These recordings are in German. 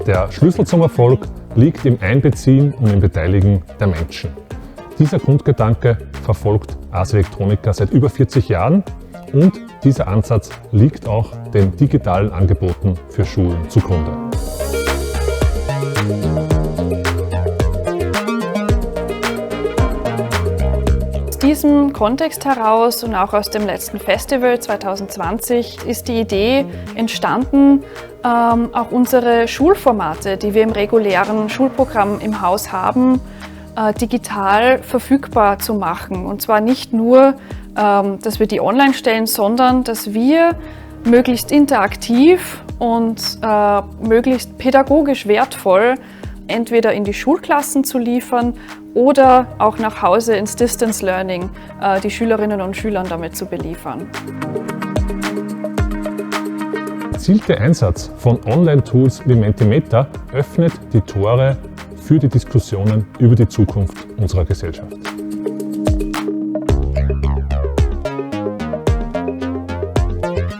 Der Schlüssel zum Erfolg liegt im Einbeziehen und im Beteiligen der Menschen. Dieser Grundgedanke verfolgt Ars Electronica seit über 40 Jahren und dieser Ansatz liegt auch den digitalen Angeboten für Schulen zugrunde. Aus diesem Kontext heraus und auch aus dem letzten Festival 2020 ist die Idee entstanden, auch unsere Schulformate, die wir im regulären Schulprogramm im Haus haben, digital verfügbar zu machen. Und zwar nicht nur, dass wir die online stellen, sondern dass wir möglichst interaktiv und möglichst pädagogisch wertvoll entweder in die Schulklassen zu liefern oder auch nach Hause ins Distance Learning die Schülerinnen und Schüler damit zu beliefern. Der gezielte Einsatz von Online-Tools wie Mentimeter öffnet die Tore für die Diskussionen über die Zukunft unserer Gesellschaft.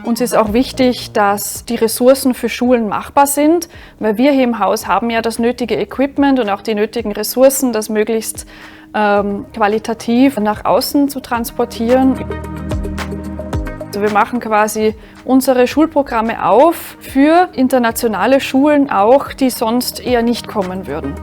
Uns ist auch wichtig, dass die Ressourcen für Schulen machbar sind, weil wir hier im Haus haben ja das nötige Equipment und auch die nötigen Ressourcen, das möglichst qualitativ nach außen zu transportieren. Also wir machen quasi unsere Schulprogramme auf für internationale Schulen auch, die sonst eher nicht kommen würden.